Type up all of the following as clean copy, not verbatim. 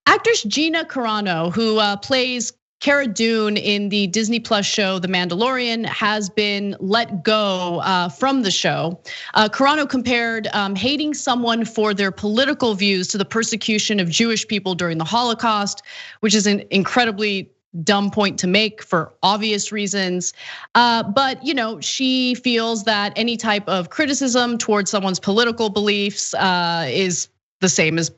Actress Gina Carano, who plays Cara Dune in the Disney Plus show The Mandalorian, has been let go from the show. Carano compared hating someone for their political views to the persecution of Jewish people during the Holocaust, which is an incredibly dumb point to make for obvious reasons. But she feels that any type of criticism towards someone's political beliefs is the same as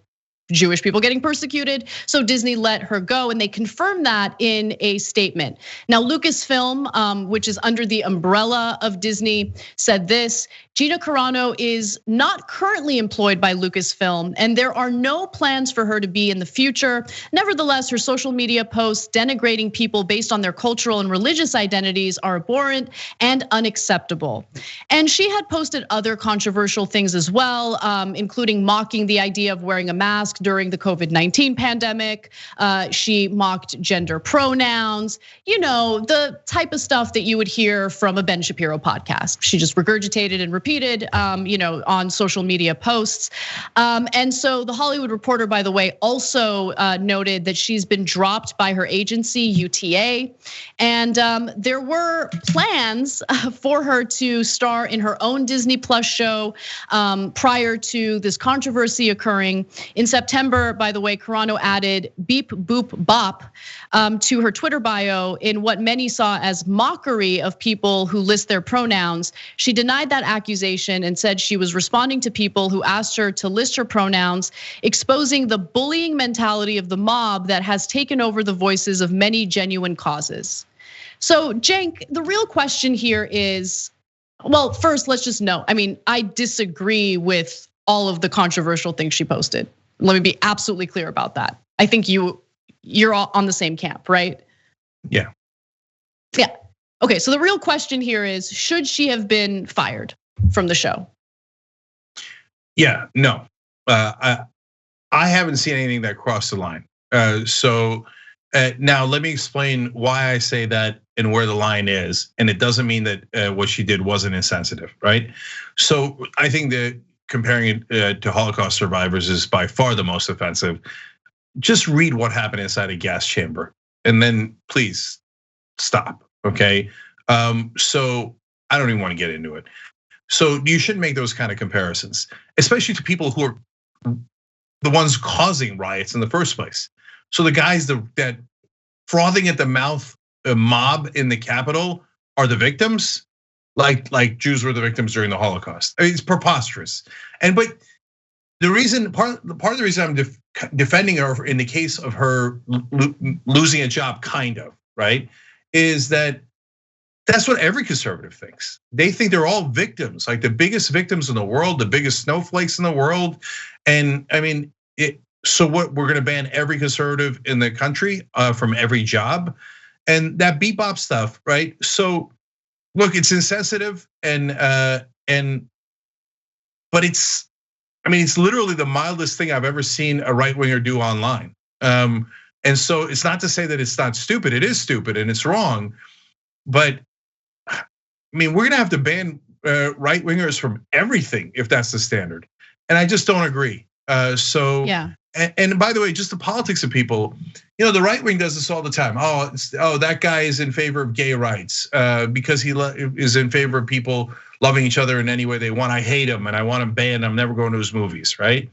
Jewish people getting persecuted. So Disney let her go, and they confirmed that in a statement. Now, Lucasfilm, which is under the umbrella of Disney, said this: Gina Carano is not currently employed by Lucasfilm, and there are no plans for her to be in the future. Nevertheless, her social media posts denigrating people based on their cultural and religious identities are abhorrent and unacceptable. And she had posted other controversial things as well, including mocking the idea of wearing a mask during the COVID-19 pandemic. She mocked gender pronouns, the type of stuff that you would hear from a Ben Shapiro podcast. She just regurgitated and repeated, on social media posts. And so the Hollywood Reporter, by the way, also noted that she's been dropped by her agency, UTA. And there were plans for her to star in her own Disney Plus show prior to this controversy occurring. In September, by the way, Carano added beep, boop, bop to her Twitter bio in what many saw as mockery of people who list their pronouns. She denied that accusation and said she was responding to people who asked her to list her pronouns, exposing the bullying mentality of the mob that has taken over the voices of many genuine causes. So, Cenk, the real question here is, well, first, let's just know. I disagree with all of the controversial things she posted. Let me be absolutely clear about that. I think you're all on the same camp, right? Yeah. Yeah. Okay, so the real question here is, should she have been fired from the show? Yeah, no. I haven't seen anything that crossed the line. So now let me explain why I say that and where the line is. And it doesn't mean that what she did wasn't insensitive, right? So I think that comparing it to Holocaust survivors is by far the most offensive. Just read what happened inside a gas chamber, and then please stop, okay? So I don't even want to get into it. So you shouldn't make those kind of comparisons, especially to people who are the ones causing riots in the first place. So the guys that frothing at the mouth mob in the Capitol are the victims, like Jews were the victims during the Holocaust. It's preposterous. But the reason, part of the reason I'm defending her in the case of her losing a job, kind of, right, is that that's what every conservative thinks. They think they're all victims, like the biggest victims in the world, the biggest snowflakes in the world. And so what, we're gonna ban every conservative in the country from every job? And that bebop stuff, right? So look, it's insensitive but it's literally the mildest thing I've ever seen a right-winger do online. And so it's not to say that it's not stupid, it is stupid and it's wrong. But we're gonna have to ban right-wingers from everything if that's the standard. And I just don't agree. So yeah. And by the way, just the politics of people, the right wing does this all the time. Oh, that guy is in favor of gay rights because he is in favor of people loving each other in any way they want. I hate him and I want him banned. I'm never going to his movies, right?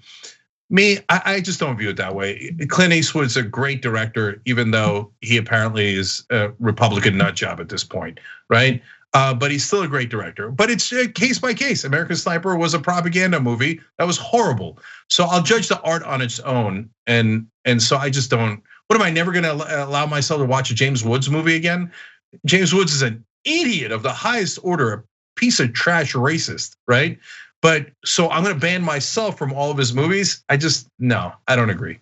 I just don't view it that way. Clint Eastwood's a great director, even though he apparently is a Republican nut job at this point, right? But he's still a great director. But it's case by case. American Sniper was a propaganda movie that was horrible. So I'll judge the art on its own. And so I just don't. What am I never gonna allow myself to watch a James Woods movie again? James Woods is an idiot of the highest order, a piece of trash racist, right? But so I'm gonna ban myself from all of his movies. No, I don't agree.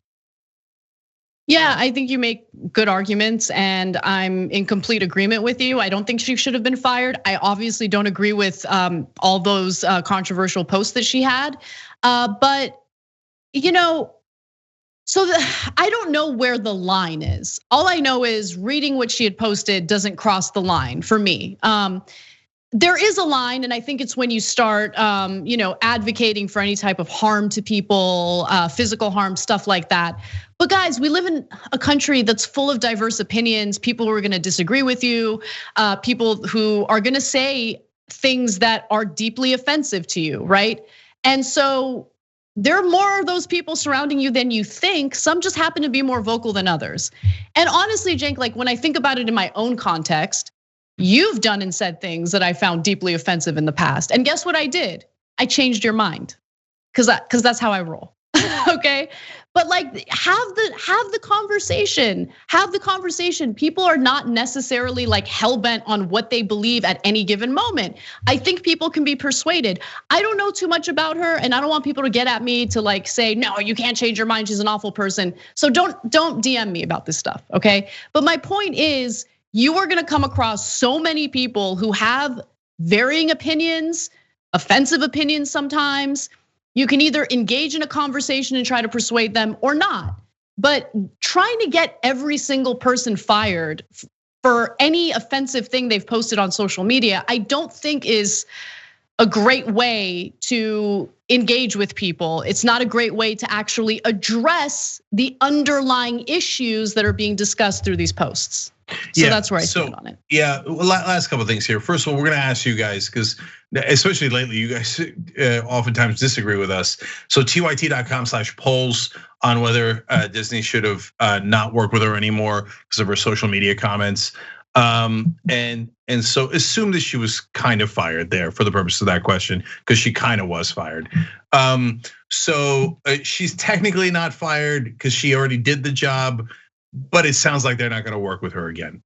Yeah, I think you make good arguments and I'm in complete agreement with you. I don't think she should have been fired. I obviously don't agree with all those controversial posts that she had. But I don't know where the line is. All I know is reading what she had posted doesn't cross the line for me. there is a line, and I think it's when you start, advocating for any type of harm to people, physical harm, stuff like that. But guys, we live in a country that's full of diverse opinions, people who are gonna disagree with you, people who are gonna say things that are deeply offensive to you, right? And so there are more of those people surrounding you than you think. Some just happen to be more vocal than others. And honestly, Cenk, like when I think about it in my own context, you've done and said things that I found deeply offensive in the past. And guess what I did? I changed your mind. Cause that's how I roll. Okay? But like have the conversation. Have the conversation. People are not necessarily like hell-bent on what they believe at any given moment. I think people can be persuaded. I don't know too much about her, and I don't want people to get at me to like say, no, you can't change your mind, she's an awful person. So don't DM me about this stuff, okay? But my point is, you are gonna come across so many people who have varying opinions, offensive opinions sometimes. You can either engage in a conversation and try to persuade them or not. But trying to get every single person fired for any offensive thing they've posted on social media, I don't think is a great way to engage with people. It's not a great way to actually address the underlying issues that are being discussed through these posts. So that's where I stand on it. Yeah, last couple of things here. First of all, we're gonna ask you guys, because especially lately, you guys oftentimes disagree with us. So tyt.com/polls on whether Disney should have not worked with her anymore because of her social media comments. And so assume that she was kind of fired there for the purpose of that question, because she kind of was fired. So she's technically not fired because she already did the job, but it sounds like they're not gonna work with her again.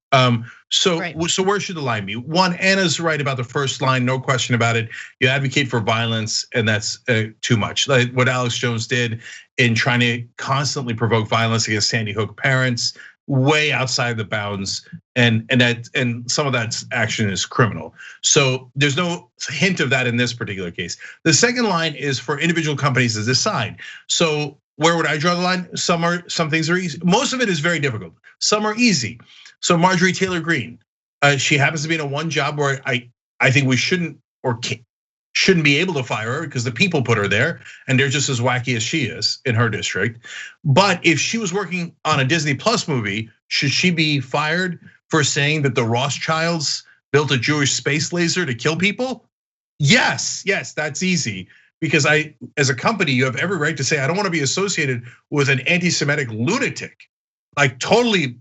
So where should the line be? One, Anna's right about the first line, no question about it. You advocate for violence, and that's too much. Like what Alex Jones did in trying to constantly provoke violence against Sandy Hook parents, way outside the bounds, and some of that action is criminal. So there's no hint of that in this particular case. The second line is for individual companies to decide. So where would I draw the line? Some things are easy. Most of it is very difficult. Some are easy. So Marjorie Taylor Greene, she happens to be in a one job where I think we shouldn't be able to fire her because the people put her there, and they're just as wacky as she is in her district. But if she was working on a Disney Plus movie, should she be fired for saying that the Rothschilds built a Jewish space laser to kill people? Yes, that's easy. Because as a company, you have every right to say, I don't want to be associated with an anti-Semitic lunatic, like totally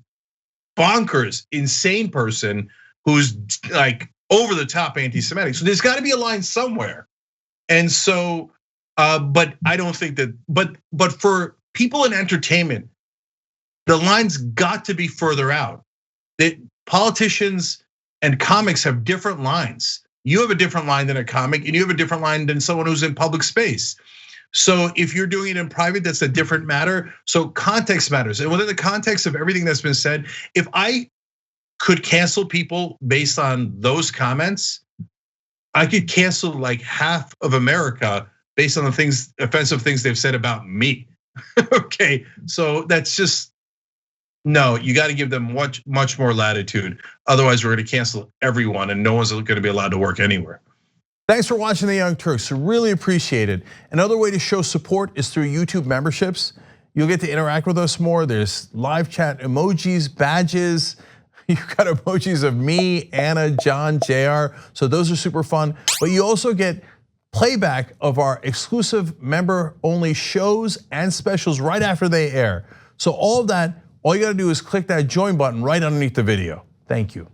bonkers, insane person who's like over the top anti-Semitic. So there's got to be a line somewhere. And so, but I don't think that, but for people in entertainment, the line's got to be further out. That politicians and comics have different lines. You have a different line than a comic, and you have a different line than someone who's in public space. So if you're doing it in private, that's a different matter. So context matters. And within the context of everything that's been said, if I could cancel people based on those comments, I could cancel like half of America based on the offensive things they've said about me. Okay, so that's just, no, you got to give them much more latitude. Otherwise, we're going to cancel everyone, and no one's going to be allowed to work anywhere. Thanks for watching The Young Turks. Really appreciate it. Another way to show support is through YouTube memberships. You'll get to interact with us more. There's live chat emojis, badges. You've got emojis of me, Anna, John, JR. So those are super fun. But you also get playback of our exclusive member-only shows and specials right after they air. So all of that, all you gotta do is click that join button right underneath the video. Thank you.